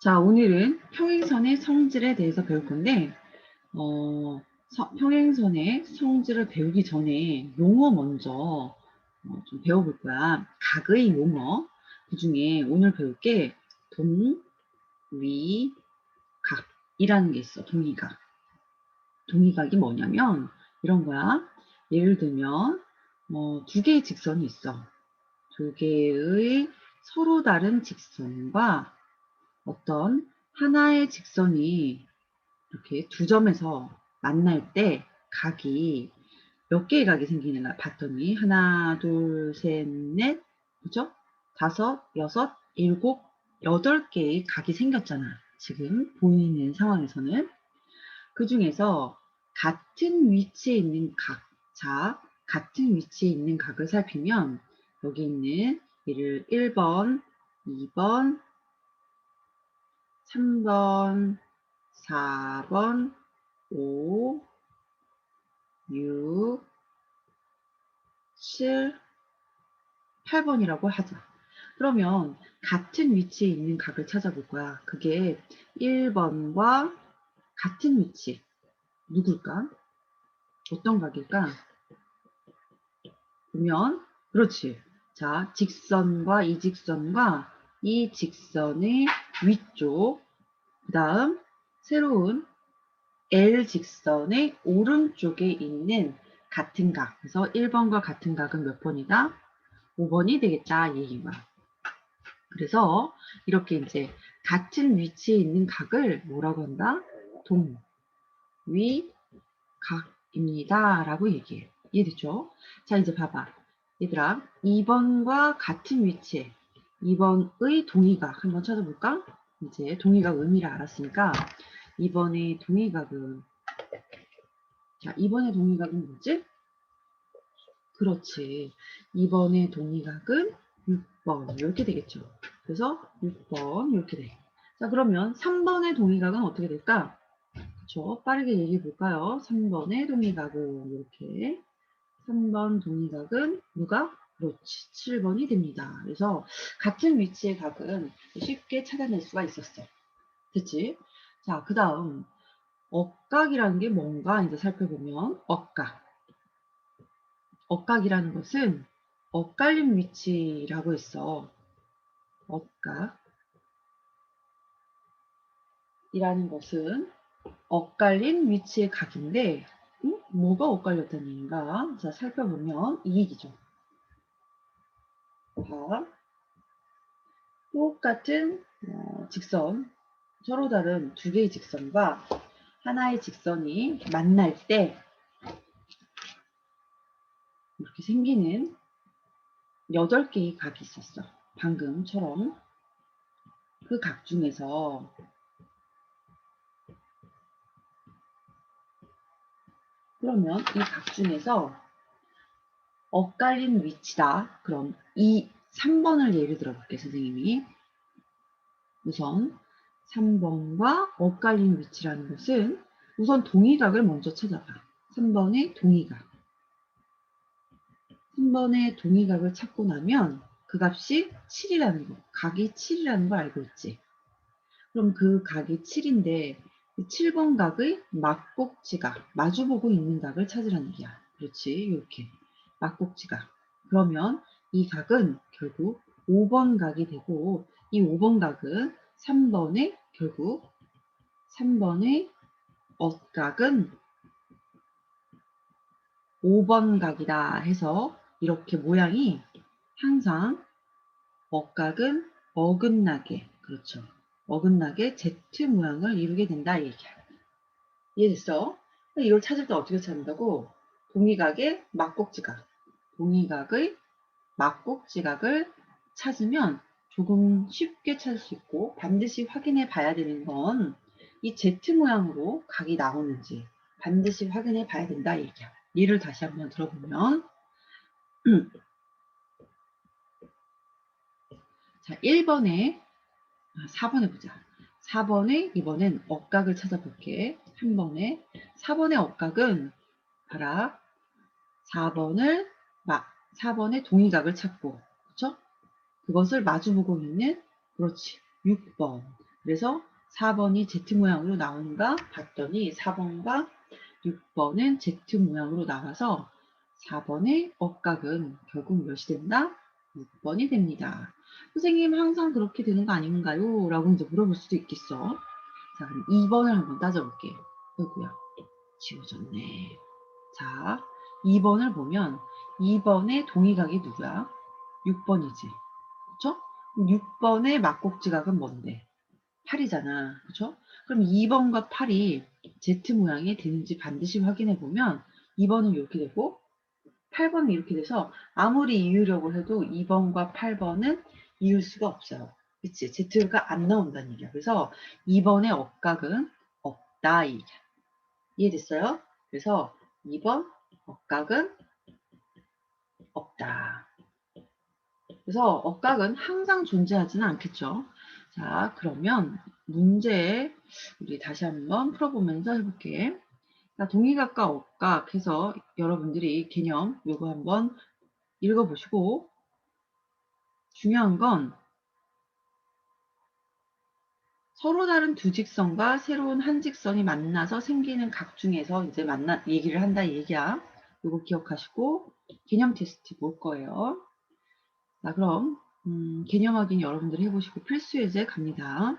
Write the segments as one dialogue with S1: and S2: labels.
S1: 자, 오늘은 평행선의 성질에 대해서 배울 건데, 평행선의 성질을 배우기 전에 용어 먼저 좀 배워볼 거야. 각의 용어. 그 중에 오늘 배울 게 동, 위, 각이라는 게 있어. 동의각. 동의각이 뭐냐면 이런 거야. 예를 들면 두 개의 직선이 있어. 두 개의 서로 다른 직선과 어떤 하나의 직선이 이렇게 두 점에서 만날 때 각이 몇 개의 각이 생기는가 봤더니 하나, 둘, 셋, 넷, 그죠? 다섯, 여섯, 일곱, 여덟 개의 각이 생겼잖아. 지금 보이는 상황에서는. 그 중에서 같은 위치에 있는 각, 자, 같은 위치에 있는 각을 살피면 여기 있는 예를 1번, 2번, 3번, 4번, 5, 6, 7, 8번이라고 하자. 그러면 같은 위치에 있는 각을 찾아볼 거야. 그게 1번과 같은 위치. 누굴까? 어떤 각일까? 보면, 그렇지. 자, 직선과 이 직선과 이 직선의 위쪽, 그 다음 새로운 L 직선의 오른쪽에 있는 같은 각. 그래서 1번과 같은 각은 몇 번이다? 5번이 되겠다. 얘기가. 그래서 이렇게 이제 같은 위치에 있는 각을 뭐라고 한다? 동, 위, 각입니다. 라고 얘기해. 이해됐죠? 자, 이제 봐봐. 얘들아, 2번과 같은 위치에 2번의 동의각 한번 찾아볼까? 이제 동의각 의미를 알았으니까 2번의 동의각은 자, 2번의 동의각은 뭐지? 그렇지. 2번의 동의각은 6번 이렇게 되겠죠. 그래서 6번 이렇게 돼. 자, 그러면 3번의 동의각은 어떻게 될까? 그렇죠. 빠르게 얘기해 볼까요? 3번의 동의각은 이렇게 3번 동의각은 누가? 그렇지. 7번이 됩니다. 그래서 같은 위치의 각은 쉽게 찾아낼 수가 있었어. 됐지? 자, 그 다음 억각이라는 게 뭔가 이제 살펴보면 억각. 억각이라는 것은 엇갈림 위치라고 했어. 억각이라는 것은 엇갈린 위치의 각인데 뭐가 엇갈렸다는 얘기인가? 자, 살펴보면 이 얘기죠. 자, 똑같은 직선, 서로 다른 두 개의 직선과 하나의 직선이 만날 때 이렇게 생기는 8개의 각이 있었어. 방금처럼 그 각 중에서 그러면 이 각 중에서 엇갈린 위치다. 그럼 이 3번을 예를 들어볼게요, 선생님이. 우선 3번과 엇갈린 위치라는 것은 우선 동의각을 먼저 찾아봐. 3번의 동의각. 3번의 동의각을 찾고 나면 그 값이 7이라는 거. 각이 7이라는 걸 알고 있지. 그럼 그 각이 7인데 7번 각의 막꼭지각, 마주보고 있는 각을 찾으라는 얘기야. 그렇지, 이렇게. 막꼭지각. 그러면 이 각은 결국 5번 각이 되고 이 5번 각은 3번의 결국 3번의 엇각은 5번 각이다 해서 이렇게 모양이 항상 엇각은 어긋나게 그렇죠. 어긋나게 Z 모양을 이루게 된다 이 얘기야. 이해됐어? 이걸 찾을 때 어떻게 찾는다고? 동의각의 막꼭지각. 동의각의 막꼭지각을 찾으면 조금 쉽게 찾을 수 있고 반드시 확인해 봐야 되는 건 이 Z 모양으로 각이 나오는지 반드시 확인해 봐야 된다 이 얘기야. 예를 다시 한번 들어보면 자 1번에 4번에 보자. 4번에 이번엔 억각을 찾아볼게. 3번에 4번의 억각은 봐라. 4번을 4번의 동의각을 찾고 그쵸? 그것을 마주보고 있는 그렇지 6번 그래서 4번이 Z 모양으로 나오는가 봤더니 4번과 6번은 Z 모양으로 나와서 4번의 억각은 결국 몇이 된다? 6번이 됩니다. 선생님 항상 그렇게 되는 거 아닌가요? 라고 이제 물어볼 수도 있겠어. 자, 그럼 2번을 한번 따져볼게요. 아이고야, 지워졌네. 자, 2번을 보면 2번의 동의각이 누구야? 6번이지. 그쵸? 6번의 막곡지각은 뭔데? 8이잖아. 그쵸? 그럼 2번과 8이 Z 모양이 되는지 반드시 확인해 보면 2번은 이렇게 되고 8번은 이렇게 돼서 아무리 이으려고 해도 2번과 8번은 이을 수가 없어요. 그치? Z가 안 나온다는 얘기야. 그래서 2번의 억각은 없다. 이 얘기야. 이해됐어요? 그래서 2번 억각은 없다. 그래서 억각은 항상 존재하지는 않겠죠. 자, 그러면 문제 우리 다시 한번 풀어보면서 해볼게. 자, 동의각과 억각 해서 여러분들이 개념 요거 한번 읽어보시고 중요한 건 서로 다른 두 직선과 새로운 한 직선이 만나서 생기는 각 중에서 이제 얘기를 한다 이 얘기야. 요거 기억하시고 개념 테스트 볼 거예요. 자, 그럼 개념 확인 여러분들 해보시고 필수 예제 갑니다.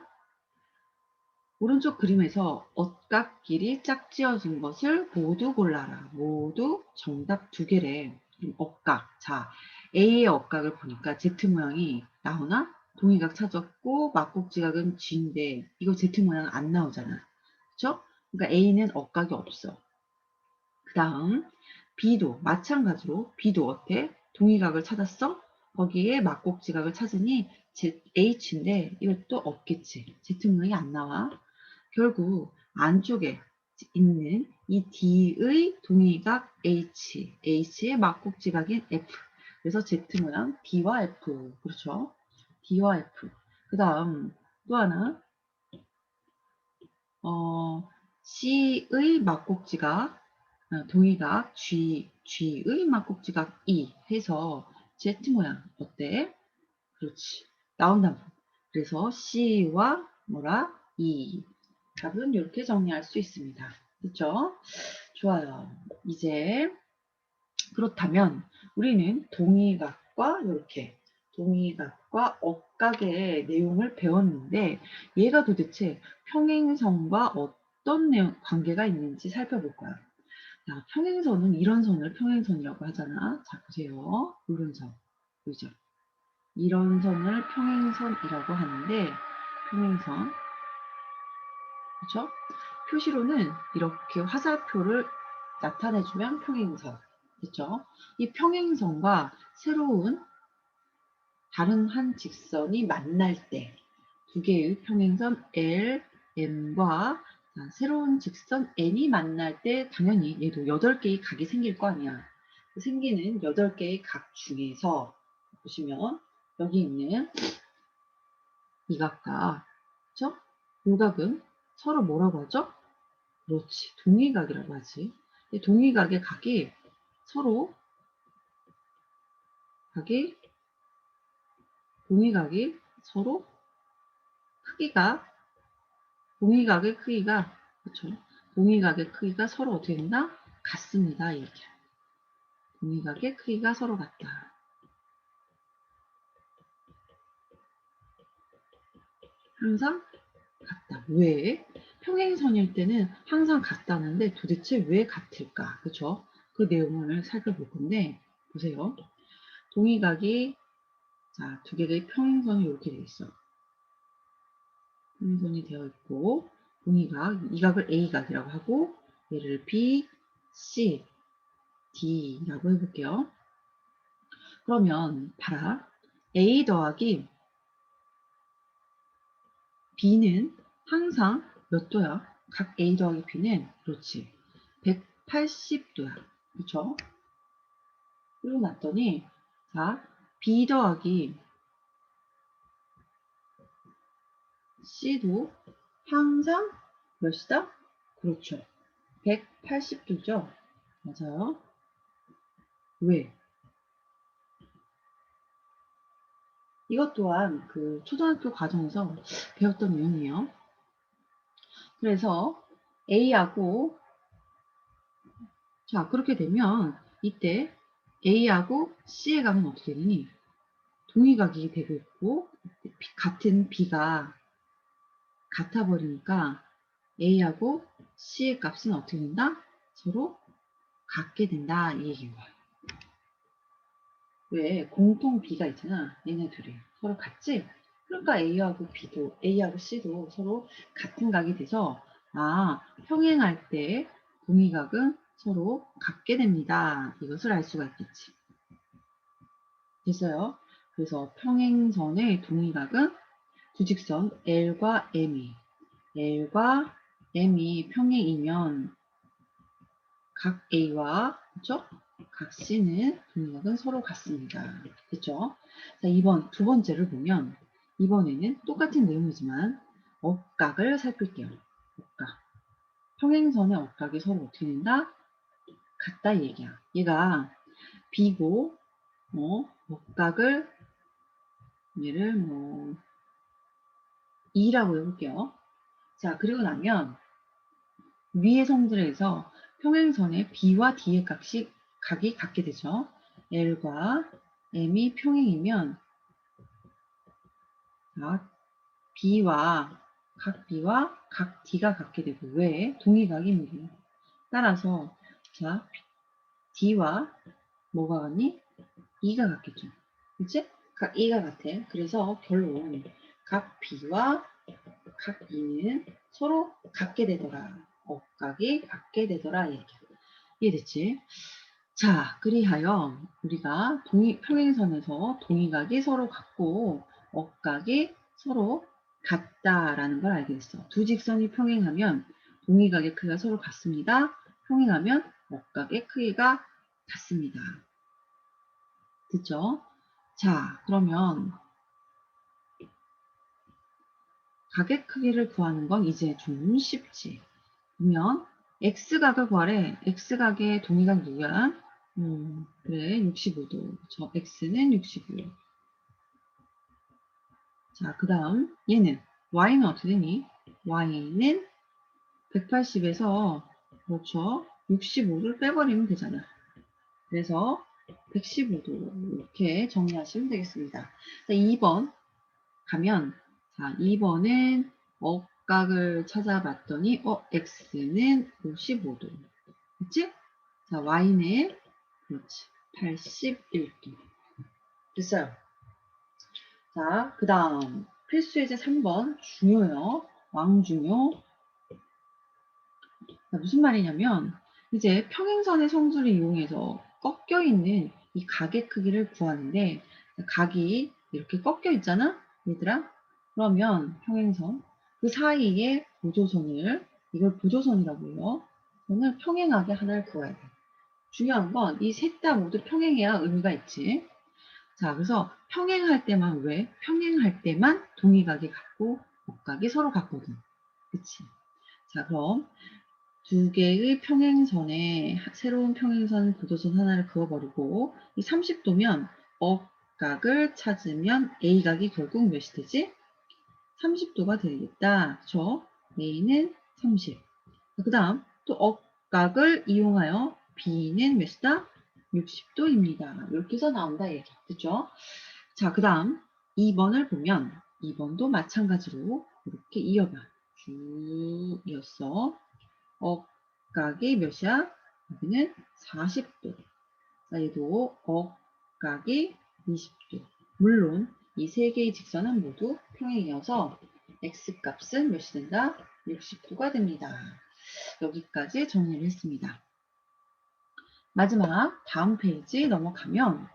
S1: 오른쪽 그림에서 억각끼리 짝지어진 것을 모두 골라라. 모두 정답 2개래. 억각. 자, A의 억각을 보니까 Z 모양이 나오나? 동의각 찾았고 막곡지각은 G인데 이거 Z 모양 안 나오잖아. 그쵸? 그러니까 A는 억각이 없어. 그 다음 B도 마찬가지로 B도 어때? 동의각을 찾았어? 거기에 막곡지각을 찾으니 H인데 이것도 없겠지. Z 모양이 안 나와. 결국 안쪽에 있는 이 D의 동의각 H, H의 막곡지각인 F. 그래서 Z 모양 D와 F. 그렇죠? D와 F. 그 다음 또 하나 C의 막곡지각 동의각 G의 막곡지각 E 해서 Z 모양 어때? 그렇지. 나온다. 그래서 C와 뭐라? E. 답은 이렇게 정리할 수 있습니다. 그렇죠? 좋아요. 이제 그렇다면 우리는 동의각과 이렇게 동의각과 억각의 내용을 배웠는데 얘가 도대체 평행선과 어떤 관계가 있는지 살펴볼 거야. 자, 평행선은 이런 선을 평행선이라고 하잖아. 자, 보세요. 이런 선. 보이죠? 이런 선을 평행선이라고 하는데 평행선 그렇죠? 표시로는 이렇게 화살표를 나타내주면 평행선 그렇죠? 이 평행선과 새로운 다른 한 직선이 만날 때 두 개의 평행선 L, M과 새로운 직선 N이 만날 때 당연히 얘도 8개의 각이 생길 거 아니야. 생기는 8개의 각 중에서 보시면 여기 있는 이 각과 그쵸? 이 각은 서로 뭐라고 하죠? 그렇지. 동의각이라고 하지. 이 동의각의 각이 서로 각이 동의각이 서로 크기가 동의각의 크기가 그렇죠. 동의각의 크기가 서로 어떻게 된다? 같습니다. 이렇게. 동의각의 크기가 서로 같다. 항상 같다. 왜? 평행선일 때는 항상 같다는데 도대체 왜 같을까? 그렇죠? 그 내용을 살펴볼 건데 보세요. 동의각이 자, 두 개의 평행선이 이렇게 되어 있어. 평행선이 되어 있고 동의각, 이 각을 A각이라고 하고 얘를 B, C, D라고 해볼게요. 그러면 봐라. A 더하기 B는 항상 몇 도야? 각 A 더하기 B는 그렇지. 180도야. 그렇죠? 그러고 났더니 자, B 더하기 C도 항상 몇이다? 그렇죠. 180도죠. 맞아요. 왜? 이것 또한 그 초등학교 과정에서 배웠던 내용이에요. 그래서 A하고, 자, 그렇게 되면 이때 A하고 C의 값은 어떻게 되니? 동의각이 되고 있고, 같은 B가 같아 버리니까 A하고 C의 값은 어떻게 된다? 서로 같게 된다. 이 얘기인 거야. 왜? 공통 B가 있잖아. 얘네 둘이. 서로 같지? 그러니까 A하고 B도, A하고 C도 서로 같은 각이 돼서, 아, 평행할 때 동의각은 서로 같게 됩니다. 이것을 알 수가 있겠지. 됐어요? 그래서 평행선의 동의각은 두 직선 L과 M이 평행이면 각 A와 그죠? 각 C는 동의각은 서로 같습니다. 됐죠? 자, 두 번째를 보면 이번에는 똑같은 내용이지만 억각을 살필게요. 억각. 평행선의 억각이 서로 어떻게 된다? 같다 이 얘기야. 얘가 B고 억각을 얘를 뭐 2라고 해볼게요. 자, 그리고 나면 위의 성질에서 평행선의 B와 D의 각이 같게 되죠. L과 M이 평행이면 각 B와 각 D가 같게 되고 왜? 동의각입니다. 따라서 자 D와 뭐가 같니? E가 같겠죠. 그치? 각 E가 같아. 그래서 결론 각 B와 각 E는 서로 같게 되더라. 억각이 같게 되더라. 얘기야. 이해됐지? 자, 그리하여 우리가 평행선에서 동의각이 서로 같고 억각이 서로 같다라는 걸 알게 됐어. 두 직선이 평행하면 동의각의 크기가 서로 같습니다. 평행하면 억각의 크기가 같습니다. 됐죠? 자, 그러면 각의 크기를 구하는 건 이제 좀 쉽지. 그러면 x각을 구하래. x각의 동의각 누구야? 그래, 65도. 저 x는 65. 자, 그 다음 얘는 y는 어떻게 되니? y는 180에서 그렇죠. 65를 빼버리면 되잖아. 그래서 115도 이렇게 정리하시면 되겠습니다. 자, 2번 가면 자, 2번은 억각을 찾아봤더니 x는 55도. 그치? 자, y는 그렇지. 81도. 됐어요. 자, 그 다음 필수 예제 3번 중요요. 왕중요. 무슨 말이냐면 이제 평행선의 성질을 이용해서 꺾여 있는 이 각의 크기를 구하는데 각이 이렇게 꺾여 있잖아 얘들아. 그러면 평행선 그 사이에 보조선을 이걸 보조선이라고 해요. 선을 평행하게 하나를 구해야 돼. 중요한 건 이 셋 다 모두 평행해야 의미가 있지. 자, 그래서 평행할 때만 왜? 평행할 때만 동의각이 같고 억각이 서로 같거든. 그치? 자, 그럼 두 개의 평행선에 새로운 평행선 보조선 하나를 그어버리고 이 30도면 억각을 찾으면 A각이 결국 몇이 되지? 30도가 되겠다. 그쵸? A는 30. 그 다음 또 억각을 이용하여 B는 몇이다? 60도입니다. 이렇게 해서 나온다 얘기. 그죠? 자, 그 다음 2번을 보면 2번도 마찬가지로 이렇게 이어봐. 쭉 이었어. 억각이 몇이야? 여기는 40도. 자, 얘도 억각이 20도. 물론 이 세 개의 직선은 모두 평행이어서 x값은 몇이 된다? 60도가 됩니다. 여기까지 정리를 했습니다. 마지막 다음 페이지 넘어가면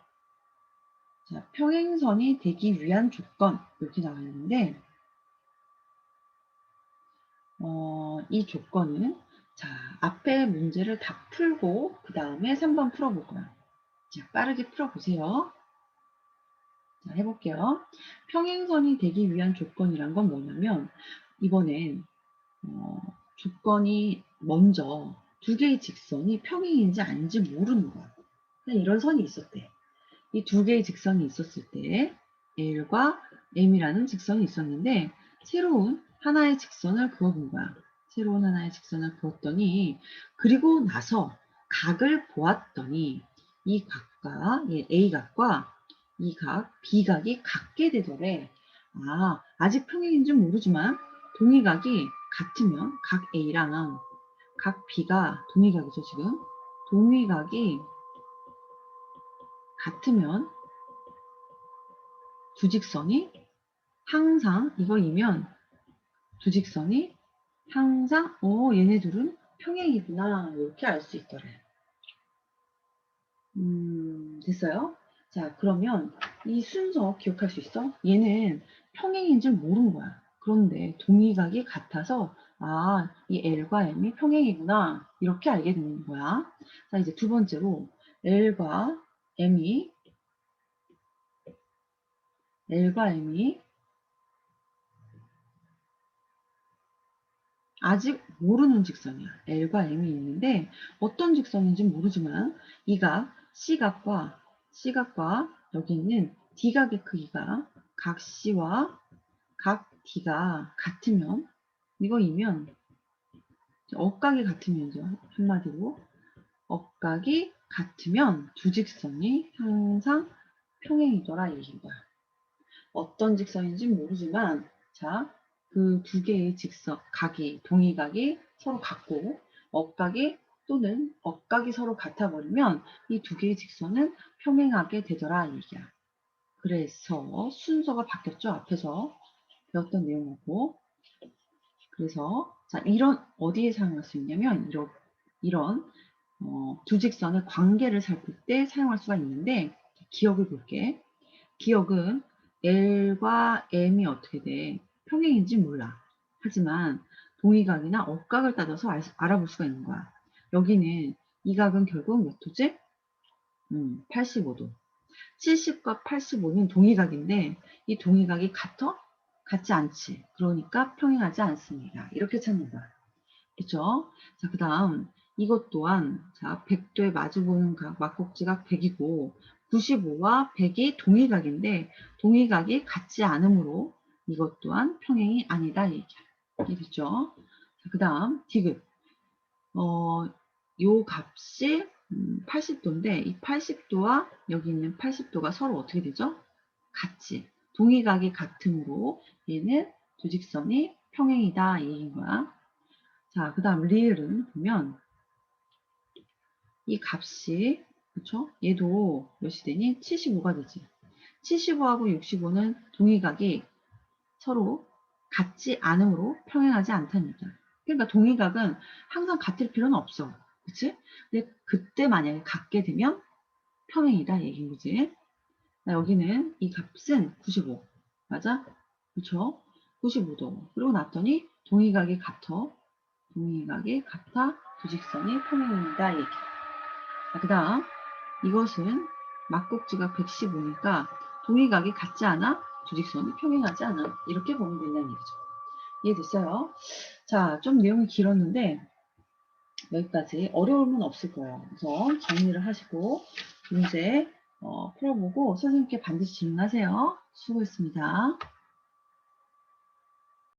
S1: 자, 평행선이 되기 위한 조건 이렇게 나와 있는데 이 조건은 자, 앞에 문제를 다 풀고 그 다음에 3번 풀어볼 거야. 자, 빠르게 풀어보세요. 자, 해볼게요. 평행선이 되기 위한 조건이란 건 뭐냐면 이번엔 조건이 먼저 두 개의 직선이 평행인지 아닌지 모르는 거야. 그냥 이런 선이 있었대. 이 두 개의 직선이 있었을 때 L과 M이라는 직선이 있었는데 새로운 하나의 직선을 그어본 거야. 새로운 하나의 직선을 그었더니 그리고 나서 각을 보았더니 이 각과 A각과 이 각 B각이 같게 되더래. 아직 평행인지 모르지만 동의각이 같으면 각 A랑 각 B가 동의각이죠, 지금. 동의각이 같으면 두 직선이 항상 이거이면 두 직선이 항상 얘네 둘은 평행이구나 이렇게 알 수 있더래. 됐어요? 자, 그러면 이 순서 기억할 수 있어? 얘는 평행인 줄 모르는 거야. 그런데 동의각이 같아서 이 L과 M이 평행이구나 이렇게 알게 되는 거야. 자, 이제 두 번째로 L과 M이 아직 모르는 직선이야. L과 M이 있는데 어떤 직선인지 모르지만 이 각 C각과 여기 있는 D각의 크기가 각 C와 각 D가 같으면 이거이면 억각이 같으면죠. 한마디로 억각이 같으면 두 직선이 항상 평행이더라 얘기인 거야. 어떤 직선인지 모르지만 자, 그 두 개의 직선, 각이, 동의각이 서로 같고 억각이 또는 억각이 서로 같아버리면 이 두 개의 직선은 평행하게 되더라 얘기야. 그래서 순서가 바뀌었죠. 앞에서 배웠던 내용하고. 그래서 자, 이런 어디에 사용할 수 있냐면 이런 두 직선의 관계를 살필 때 사용할 수가 있는데 기억을 볼게. 기억은 L과 M이 어떻게 돼? 평행인지 몰라. 하지만 동의각이나 억각을 따져서 알아볼 수가 있는 거야. 여기는 이 각은 결국 몇 도지? 85도. 70과 85는 동의각인데 이 동의각이 같아? 같지 않지. 그러니까 평행하지 않습니다. 이렇게 찾는 거야. 그쵸? 자, 그 다음 이것 또한 자 100도에 마주보는 각 막곡지각 100이고 95와 100이 동의각인데 동의각이 같지 않으므로 이것 또한 평행이 아니다 얘기야. 이해됐죠? 자, 그 다음 디귿 요 값이 80도인데 이 80도와 여기 있는 80도가 서로 어떻게 되죠? 같지. 동의각이 같으므로 얘는 두 직선이 평행이다 이 얘기인 거야. 자, 그 다음 리을은 보면 이 값이 그쵸? 얘도 몇이 되니? 75가 되지. 75하고 65는 동의각이 서로 같지 않으므로 평행하지 않답니다. 그러니까 동의각은 항상 같을 필요는 없어. 그치? 근데 그때 만약에 같게 되면 평행이다 얘기인 거지. 여기는 이 값은 95. 맞아? 그쵸? 95도. 그리고 났더니 동의각이 같아. 두 직선이 평행입니다. 얘기. 그 다음 이것은 막곡지각 115니까 동의각이 같지 않아? 두 직선이 평행하지 않아. 이렇게 보면 된다는 얘기죠. 이해됐어요? 자, 좀 내용이 길었는데 여기까지 어려움은 없을 거예요. 그래서 정리를 하시고 문제 풀어보고 선생님께 반드시 질문하세요. 수고했습니다.